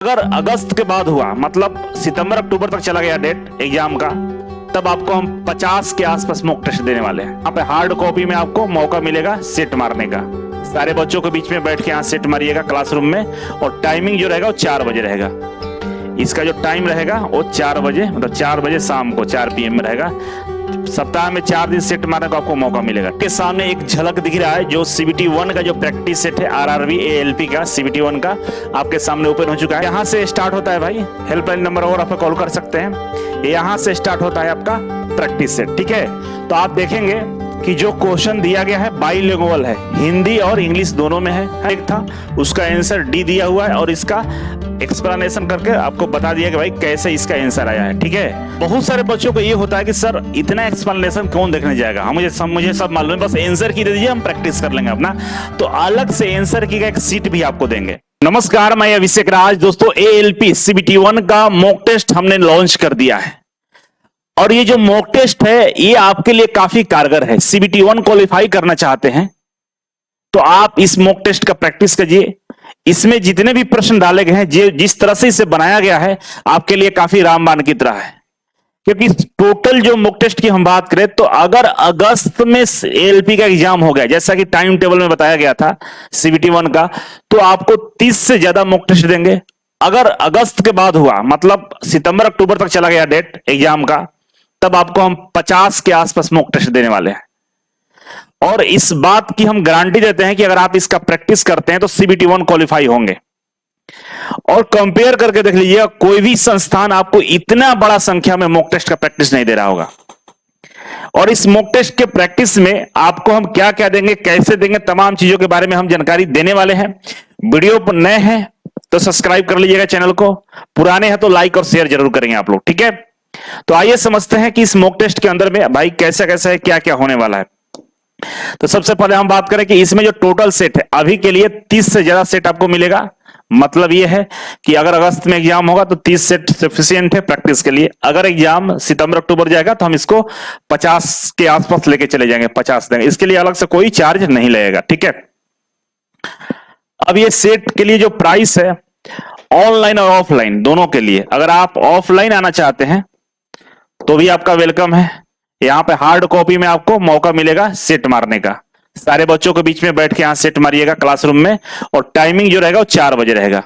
अगर अगस्त के बाद हुआ मतलब सितंबर अक्टूबर तक चला गया डेट एग्जाम का, तब आपको हम 50 के आसपास मॉक टेस्ट देने वाले हैं। यहाँ पे हार्ड कॉपी में आपको मौका मिलेगा सेट मारने का। सारे बच्चों के बीच में बैठ के यहाँ सेट मारिएगा क्लासरूम में, और टाइमिंग जो रहेगा वो 4 बजे रहेगा। इसका जो टाइम रहेगा वो 4 बजे, मतलब 4 बजे शाम को 4 PM में रहेगा। सप्ताह में 4 दिन सेट मारने का आपको मौका मिलेगा। के सामने एक झलक दिख रहा है जो CBT 1 का जो प्रैक्टिस सेट है RRB ALP का CBT 1 का आपके सामने ओपन हो चुका है। यहाँ से स्टार्ट होता है भाई, हेल्पलाइन नंबर और आप कॉल कर सकते हैं। यहाँ से स्टार्ट होता है आपका प्रैक्टिस सेट, ठीक है। तो आप देखेंगे कि जो क्वेश्चन दिया गया है बाइलिंगुअल है, हिंदी और इंग्लिश दोनों में है। एक था उसका आंसर D दिया हुआ है और इसका एक्सप्लेनेशन करके आपको बता दिया कि भाई कैसे इसका आंसर आया है, ठीक है। बहुत सारे बच्चों को ये होता है कि सर इतना एक्सप्लेनेशन कौन देखने जाएगा, हम मुझे सब मालूम है, बस आंसर की दे दीजिए, हम प्रैक्टिस कर लेंगे अपना। तो अलग से आंसर की एक सीट भी आपको देंगे। नमस्कार, मैं अभिषेक राज। दोस्तों, ALP CBT 1 का मॉक टेस्ट हमने लॉन्च कर दिया है, और ये जो मॉक टेस्ट है ये आपके लिए काफी कारगर है। CBT 1 क्वालिफाई करना चाहते हैं तो आप इस मॉक टेस्ट का प्रैक्टिस कीजिए। इसमें जितने भी प्रश्न डाले गए हैं, जिस तरह से इसे बनाया गया है, आपके लिए काफी रामबाण की तरह है। क्योंकि टोटल जो मॉक टेस्ट की हम बात करें तो अगर अगस्त में ALP का एग्जाम हो गया, जैसा कि टाइम टेबल में बताया गया था CBT 1 का, तो आपको 30 से ज्यादा मॉक टेस्ट देंगे। अगर अगस्त के बाद हुआ मतलब सितंबर अक्टूबर तक चला गया डेट एग्जाम का, तब आपको हम 50 के आसपास मॉक टेस्ट देने वाले हैं। और इस बात की हम गारंटी देते हैं कि अगर आप इसका प्रैक्टिस करते हैं तो CBT 1 क्वालिफाई होंगे। और कंपेयर करके देख लीजिएगा, कोई भी संस्थान आपको इतना बड़ा संख्या में मॉक टेस्ट का प्रैक्टिस नहीं दे रहा होगा। और इस मॉक टेस्ट के प्रैक्टिस में आपको हम क्या क्या देंगे, कैसे देंगे, तमाम चीजों के बारे में हम जानकारी देने वाले हैं। वीडियो पर नए हैं तो सब्सक्राइब कर लीजिएगा चैनल को, पुराने हैं तो लाइक और शेयर जरूर करेंगे आप लोग, ठीक है। तो आइए समझते हैं कि इस मॉक टेस्ट के अंदर में भाई कैसा कैसा है, क्या क्या होने वाला है। तो सबसे पहले हम बात करें कि इसमें जो टोटल सेट है, अभी के लिए 30 से ज्यादा सेट आपको मिलेगा। मतलब यह है कि अगर अगस्त में एग्जाम होगा तो 30 सेट सफिशिएंट है प्रैक्टिस के लिए। अगर एग्जाम सितंबर अक्टूबर जाएगा तो हम इसको 50 के आसपास लेके चले जाएंगे, 50 देंगे। इसके लिए अलग से कोई चार्ज नहीं लगेगा, ठीक है। अब ये सेट के लिए जो प्राइस है ऑनलाइन और ऑफलाइन दोनों के लिए, अगर आप ऑफलाइन आना चाहते हैं तो भी आपका वेलकम है। यहाँ पे हार्ड कॉपी में आपको मौका मिलेगा सेट मारने का। सारे बच्चों के बीच में बैठ के यहाँ सेट मारिएगा क्लासरूम में, और टाइमिंग जो रहेगा वो 4 बजे रहेगा।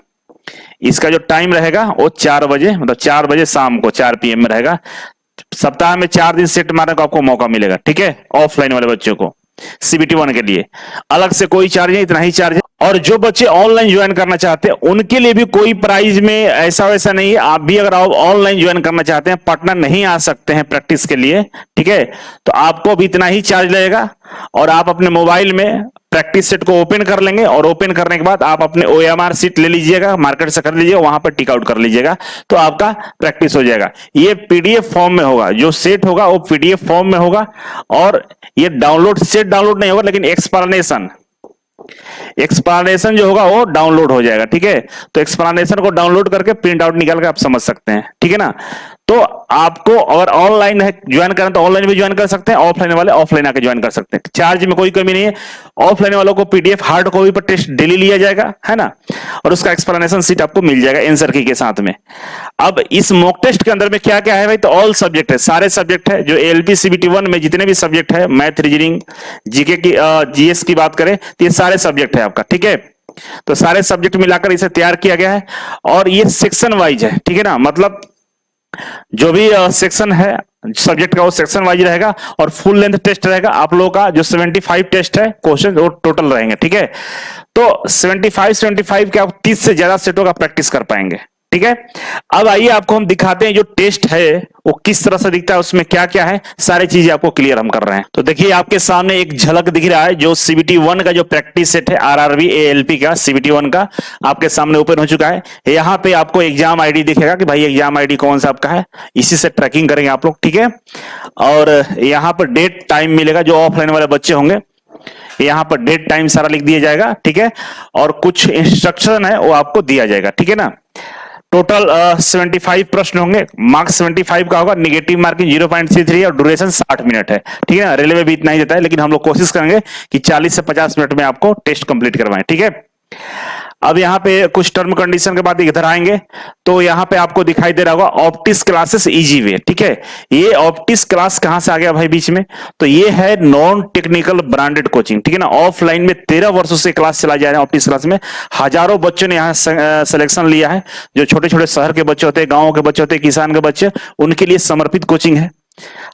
इसका जो टाइम रहेगा वो 4 बजे, मतलब 4 बजे शाम को 4 PM में रहेगा। सप्ताह में 4 दिन सेट मारने का आपको मौका मिलेगा, ठीक है। ऑफलाइन वाले बच्चों को CBT 1 के लिए अलग से कोई चार्ज नहीं, इतना ही चार्ज है। और जो बच्चे ऑनलाइन ज्वाइन करना चाहते हैं उनके लिए भी कोई प्राइस में ऐसा वैसा नहीं है। आप भी अगर ऑनलाइन ज्वाइन करना चाहते हैं, पटना नहीं आ सकते हैं प्रैक्टिस के लिए, ठीक है, तो आपको भी इतना ही चार्ज लगेगा। और आप अपने मोबाइल में प्रैक्टिस सेट को ओपन कर लेंगे, और ओपन करने के बाद आप अपने OMR सीट ले लीजिएगा, मार्केट से कर लीजिएगा, वहां पर टिक आउट कर लीजिएगा, तो आपका प्रैक्टिस हो जाएगा। ये PDF फॉर्म में होगा, जो सेट होगा वो PDF फॉर्म में होगा। और ये सेट डाउनलोड नहीं होगा, लेकिन एक्सप्लेनेशन जो होगा वो डाउनलोड हो जाएगा, ठीक है। तो एक्सप्लेनेशन को डाउनलोड करके प्रिंट आउट निकाल के आप समझ सकते हैं, ठीक है ना। तो आपको अगर ऑनलाइन है ज्वाइन करना तो ऑनलाइन भी ज्वाइन कर सकते हैं, ऑफलाइन वाले ऑफलाइन आके ज्वाइन कर सकते हैं। चार्ज में कोई कमी नहीं है। ऑफलाइन वालों को PDF हार्ड कॉपी पर टेस्ट डेली लिया जाएगा, है ना, और उसका एक्सप्लेनेशन सीट आपको मिल जाएगा आंसर की के साथ में। अब इस मॉक टेस्ट के अंदर में क्या क्या है भाई, तो ऑल सब्जेक्ट है, सारे सब्जेक्ट है। जो ALP CBT 1 में जितने भी सब्जेक्ट है, मैथ, रीजनिंग, GK की GS की बात करें तो ये सारे सब्जेक्ट है आपका, ठीक है। तो सारे सब्जेक्ट मिलाकर इसे तैयार किया गया है, और ये सेक्शन वाइज है, ठीक है ना। मतलब जो भी सेक्शन है सब्जेक्ट का वो सेक्शन वाइज रहेगा, और फुल लेंथ टेस्ट रहेगा। आप लोगों का जो 75 टेस्ट है क्वेश्चन वो टोटल रहेंगे, ठीक है। तो 75 के आप 30 से ज्यादा सेटों का प्रैक्टिस कर पाएंगे, ठीक है। अब आइए आपको हम दिखाते हैं जो टेस्ट है वो किस तरह से दिखता है, उसमें क्या क्या है, सारी चीजें आपको क्लियर हम कर रहे हैं। तो देखिए आपके सामने एक झलक दिख रहा है जो CBT 1 का जो प्रैक्टिस सेट है RRB ALP का CBT 1 का आपके सामने ओपन हो चुका है। यहाँ पे आपको एग्जाम ID दिखेगा कि भाई एग्जाम ID कौन सा आपका है, इसी से ट्रैकिंग करेंगे आप लोग, ठीक है। और यहाँ पर डेट टाइम मिलेगा, जो ऑफलाइन वाले बच्चे होंगे यहाँ पर डेट टाइम सारा लिख दिया जाएगा, ठीक है। और कुछ इंस्ट्रक्शन है वो आपको दिया जाएगा, ठीक है ना। टोटल 75 प्रश्न होंगे, मार्क्स 75 का होगा, निगेटिव मार्किंग 0.33 और ड्यूरेशन 60 मिनट है, ठीक है ना। रेलवे भी इतना ही देता है, लेकिन हम लोग कोशिश करेंगे कि 40 से 50 मिनट में आपको टेस्ट कंप्लीट करवाएं, ठीक है। अब यहाँ पे कुछ टर्म कंडीशन के बाद इधर आएंगे तो यहाँ पे आपको दिखाई दे रहा होगा ऑप्टिक्स क्लासेस इजी वे, ठीक है। ये ऑप्टिक्स क्लास कहां से आ गया भाई बीच में, तो ये है नॉन टेक्निकल ब्रांडेड कोचिंग, ठीक है ना। ऑफलाइन में 13 वर्षों से क्लास चला जा रहा है ऑप्टिक्स क्लास में। हजारों बच्चों ने यहाँ सिलेक्शन लिया है, जो छोटे छोटे शहर के बच्चे होते हैं, गाँव के बच्चे होते हैं, किसान के बच्चे, उनके लिए समर्पित कोचिंग है।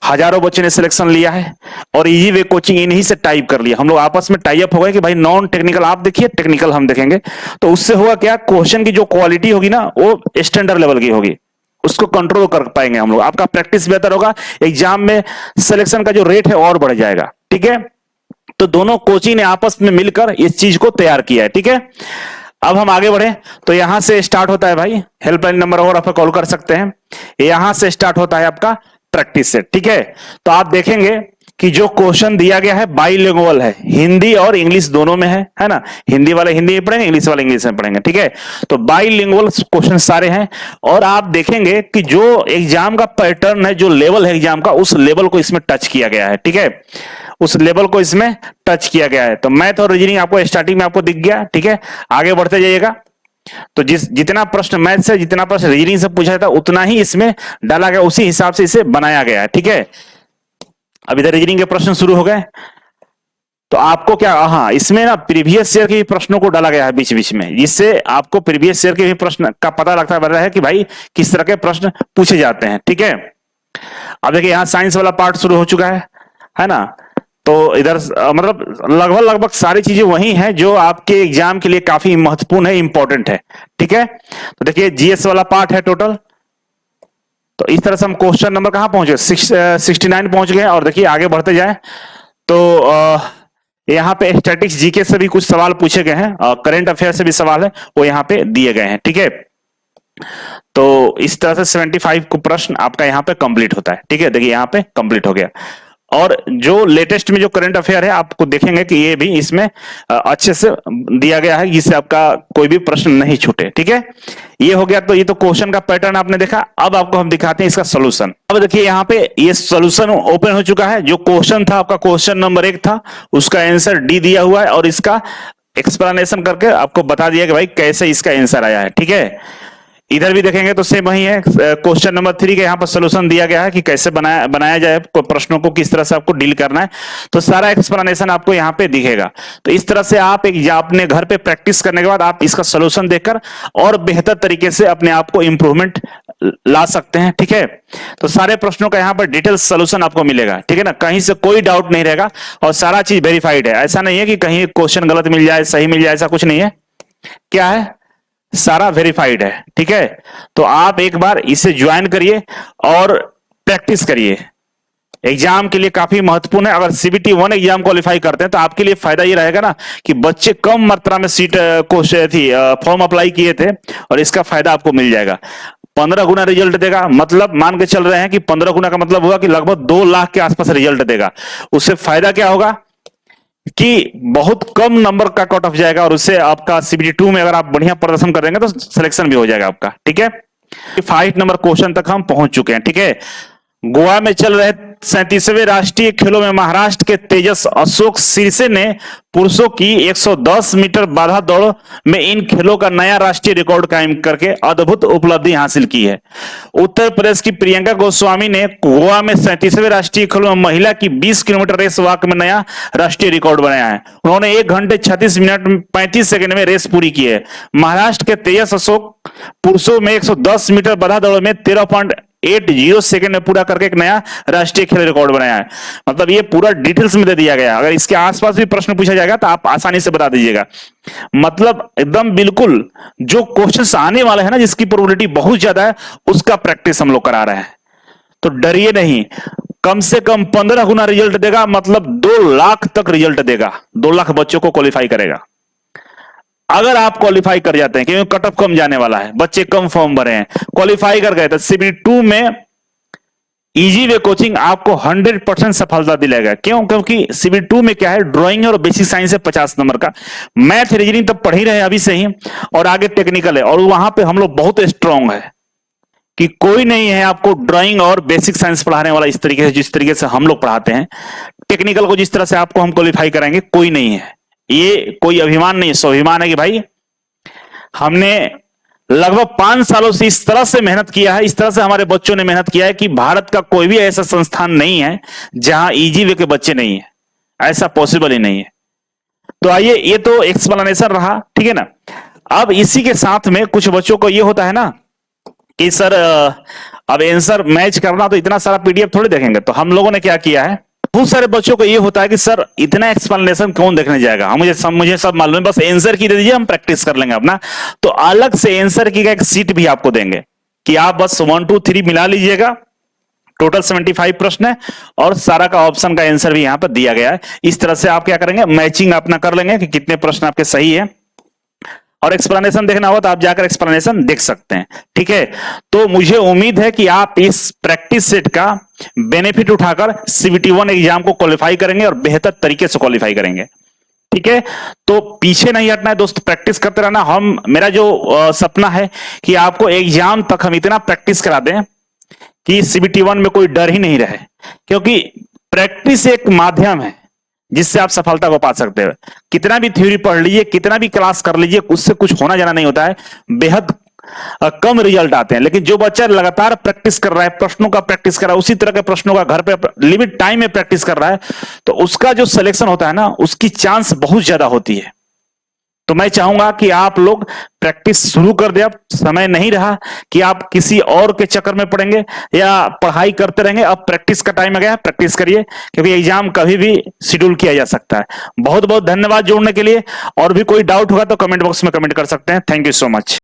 हजारों बच्चों ने सिलेक्शन लिया है और इजी वे कोचिंग इन्हीं से टाइप कर लिया। हम लोग आपस में टाई अप हो गए कि भाई नॉन टेक्निकल आप देखिए, टेक्निकल हम देखेंगे। तो उससे होगा क्या, क्वेश्चन की जो क्वालिटी होगी ना वो स्टैंडर्ड लेवल की होगी, उसको कंट्रोल कर पाएंगे हम लोग। आपका प्रैक्टिस बेहतर होगा, एग्जाम में सिलेक्शन का जो रेट है और बढ़ जाएगा, ठीक है। तो दोनों कोचिंग ने आपस में मिलकर इस चीज को तैयार किया है, ठीक है। अब हम आगे बढ़े तो यहां से स्टार्ट होता है भाई, हेल्पलाइन नंबर और आप कॉल कर सकते हैं। यहां से स्टार्ट होता है आपका प्रैक्टिस सेट, ठीक है। तो आप देखेंगे कि जो क्वेश्चन दिया गया है बाइलिंगुअल है, हिंदी और इंग्लिश दोनों में है ना। हिंदी वाले हिंदी में पढ़ेंगे, इंग्लिश वाले इंग्लिश में पढ़ेंगे, ठीक है। तो बाइलिंगुअल क्वेश्चन सारे हैं और आप देखेंगे कि जो एग्जाम का पैटर्न है, जो लेवल है एग्जाम का, उस लेवल को इसमें टच किया गया है, ठीक है। उस लेवल को इसमें टच किया गया है। तो मैथ और रीजनिंग आपको स्टार्टिंग में आपको दिख गया, ठीक है। आगे बढ़ते जाइएगा तो जितना प्रश्न मैथ से, जितना प्रश्न रीजनिंग से पूछा जाता उतना ही इसमें डाला गया, उसी हिसाब से इसे बनाया गया है, ठीक है। अब इधर रीजनिंग के प्रश्न शुरू हो गए तो आपको क्या, हाँ इसमें ना प्रीवियस ईयर के प्रश्नों को डाला गया है बीच बीच में, जिससे आपको प्रीवियस ईयर के भी प्रश्न का पता लगता है कि भाई किस तरह के प्रश्न पूछे जाते हैं, ठीक है। अब देखिए यहाँ साइंस वाला पार्ट शुरू हो चुका है ना। तो इधर मतलब लगभग सारी चीजें वही हैं जो आपके एग्जाम के लिए काफी महत्वपूर्ण है, इंपॉर्टेंट है, ठीक है। तो देखिए जीएस वाला पार्ट है टोटल। तो इस तरह से हम क्वेश्चन नंबर कहां पहुंचे, 69 पहुंच गए। और देखिए आगे बढ़ते जाए तो यहाँ पे स्टैटिक्स जीके से भी कुछ सवाल पूछे गए हैं, करंट अफेयर से भी सवाल है वो यहाँ पे दिए गए हैं, ठीक है। तो इस तरह से 75 को प्रश्न आपका यहाँ पे कंप्लीट होता है, ठीक है। देखिए यहाँ पे कंप्लीट हो गया। और जो लेटेस्ट में जो करंट अफेयर है आपको देखेंगे कि ये भी इसमें अच्छे से दिया गया है, जिससे आपका कोई भी प्रश्न नहीं छूटे, ठीक है। ये हो गया। तो ये तो क्वेश्चन का पैटर्न आपने देखा। अब आपको हम दिखाते हैं इसका सोल्यूशन। अब देखिए यहाँ पे ये सोल्यूशन ओपन हो चुका है। जो क्वेश्चन था आपका, क्वेश्चन नंबर 1 था, उसका आंसर डी दिया हुआ है और इसका एक्सप्लेनेशन करके आपको बता दिया कि भाई कैसे इसका आंसर आया है, ठीक है। इधर भी देखेंगे तो सेम वही है। क्वेश्चन नंबर 3 के यहाँ पर सोल्यूशन दिया गया है कि कैसे बनाया जाए, प्रश्नों को किस तरह से आपको डील करना है। तो सारा एक्सप्लेनेशन आपको यहाँ पे दिखेगा। तो इस तरह से आप अपने घर पे प्रैक्टिस करने के बाद आप इसका सोल्यूशन देखकर और बेहतर तरीके से अपने आप को इंप्रूवमेंट ला सकते हैं, ठीक है। तो सारे प्रश्नों का यहाँ पर डिटेल सोल्यूशन आपको मिलेगा, ठीक है ना। कहीं से कोई डाउट नहीं रहेगा और सारा चीज वेरीफाइड है। ऐसा नहीं है कि कहीं क्वेश्चन गलत मिल जाए, सही मिल जाए, ऐसा कुछ नहीं है। क्या है, सारा वेरीफाइड है, ठीक है। तो आप एक बार इसे ज्वाइन करिए और प्रैक्टिस करिए। एग्जाम के लिए काफी महत्वपूर्ण है। अगर सीबीटी 1 एग्जाम क्वालिफाई करते हैं तो आपके लिए फायदा ये रहेगा ना कि बच्चे कम मात्रा में सीट फॉर्म अप्लाई किए थे और इसका फायदा आपको मिल जाएगा। 15 गुना रिजल्ट देगा, मतलब मान के चल रहे हैं कि 15 गुना का मतलब हुआ कि लगभग 2 लाख के आसपास रिजल्ट देगा। उससे फायदा क्या होगा कि बहुत कम नंबर का कट ऑफ जाएगा और उससे आपका सीबीटी 2 में अगर आप बढ़िया प्रदर्शन करेंगे तो सिलेक्शन भी हो जाएगा आपका, ठीक है। 5 नंबर क्वेश्चन तक हम पहुंच चुके हैं, ठीक है। गोवा में चल रहे 37वें राष्ट्रीय खेलों में महाराष्ट्र के तेजस अशोक सिरसे ने पुरुषों की 110 मीटर बाधा दौड़ में इन खेलों का नया राष्ट्रीय रिकॉर्ड कायम करके अद्भुत उपलब्धि हासिल की है। उत्तर प्रदेश की प्रियंका गोस्वामी ने गोवा में 37वें राष्ट्रीय खेलों में महिला की 20 किलोमीटर रेस वॉक में नया राष्ट्रीय रिकॉर्ड बनाया है। उन्होंने 1 घंटे 36 मिनट 35 सेकंड में रेस पूरी की है। महाराष्ट्र के तेजस अशोक पुरुषों में 110 मीटर बाधा दौड़ में 13.80 सेकंड में पूरा करके एक नया राष्ट्रीय खेल रिकॉर्ड बनाया है। मतलब ये पूरा डिटेल्स में दे दिया गया। अगर इसके आसपास भी प्रश्न पूछा जाएगा तो आप आसानी से बता दीजिएगा। मतलब एकदम बिल्कुल जो क्वेश्चंस आने वाले हैं ना, जिसकी प्रोबेबिलिटी बहुत ज्यादा है, उसका प्रैक्टिस हम लोग करा रहे हैं। तो डरिए नहीं, कम से कम 15 गुना रिजल्ट देगा, मतलब 2 लाख तक रिजल्ट देगा। 2 लाख बच्चों को क्वालिफाई करेगा अगर आप क्वालिफाई कर जाते हैं, क्योंकि कट ऑफ कम जाने वाला है, बच्चे कम फॉर्म भरे हैं, क्वालिफाई कर गए तो सीबीटी 2 में इजी वे कोचिंग आपको 100% सफलता दिलाएगा। क्यों? क्योंकि सीबीटी 2 में क्या है, ड्राइंग और बेसिक साइंस है 50 नंबर का, मैथ रीजनिंग तो पढ़ ही रहे अभी से ही, और आगे टेक्निकल है। और वहां पे हम लोग बहुत स्ट्रांग है कि कोई नहीं है आपको ड्राइंग और बेसिक साइंस पढ़ाने वाला इस तरीके से, जिस तरीके से हम लोग पढ़ाते हैं। टेक्निकल को जिस तरह से आपको हम क्वालिफाई कराएंगे, कोई नहीं है। ये कोई अभिमान नहीं, स्वाभिमान है कि भाई हमने लगभग 5 सालों से इस तरह से मेहनत किया है, इस तरह से हमारे बच्चों ने मेहनत किया है कि भारत का कोई भी ऐसा संस्थान नहीं है जहां इजी वे के बच्चे नहीं है, ऐसा पॉसिबल ही नहीं है। तो आइए, ये तो एक्सप्लेनेशन रहा, ठीक है ना। अब इसी के साथ में कुछ बच्चों को ये होता है ना कि सर अब आंसर मैच करना, तो इतना सारा पीडीएफ थोड़ी देखेंगे। तो हम लोगों ने क्या किया है, बहुत सारे बच्चों को ये होता है कि सर इतना एक्सप्लेनेशन कौन देखने जाएगा, हम मुझे सब मालूम है, बस आंसर की दे दीजिए, हम प्रैक्टिस कर लेंगे अपना। तो अलग से आंसर की एक सीट भी आपको देंगे कि आप बस 1 2 3 मिला लीजिएगा। टोटल 75 प्रश्न है और सारा का ऑप्शन का आंसर भी यहां पर दिया गया है। इस तरह से आप क्या करेंगे, मैचिंग अपना कर लेंगे कि कितने प्रश्न आपके सही है। और एक्सप्लेनेशन देखना हो तो आप जाकर एक्सप्लेनेशन देख सकते हैं, ठीक है। तो मुझे उम्मीद है कि आप इस प्रैक्टिस सेट का बेनिफिट उठाकर सीबीटी 1 एग्जाम को क्वालिफाई करेंगे और बेहतर तरीके से क्वालिफाई करेंगे, ठीक है। तो पीछे नहीं हटना है दोस्त, प्रैक्टिस करते रहना। मेरा जो सपना है कि आपको एग्जाम तक हम इतना प्रैक्टिस करा दें कि सीबीटी 1 में कोई डर ही नहीं रहे, क्योंकि प्रैक्टिस एक माध्यम है जिससे आप सफलता को पा सकते हो। कितना भी थ्योरी पढ़ लीजिए, कितना भी क्लास कर लीजिए, उससे कुछ होना जाना नहीं होता है, बेहद कम रिजल्ट आते हैं। लेकिन जो बच्चा लगातार प्रैक्टिस कर रहा है, प्रश्नों का प्रैक्टिस कर रहा है, उसी तरह के प्रश्नों का घर पे लिमिट टाइम में प्रैक्टिस कर रहा है, तो उसका जो सिलेक्शन होता है ना, उसकी चांस बहुत ज्यादा होती है। तो मैं चाहूंगा कि आप लोग प्रैक्टिस शुरू कर दें। अब समय नहीं रहा कि आप किसी और के चक्कर में पड़ेंगे या पढ़ाई करते रहेंगे। अब प्रैक्टिस का टाइम आ गया है, प्रैक्टिस करिए, क्योंकि एग्जाम कभी भी शेड्यूल किया जा सकता है। बहुत बहुत धन्यवाद जुड़ने के लिए। और भी कोई डाउट होगा तो कमेंट बॉक्स में कमेंट कर सकते हैं। Thank you so much.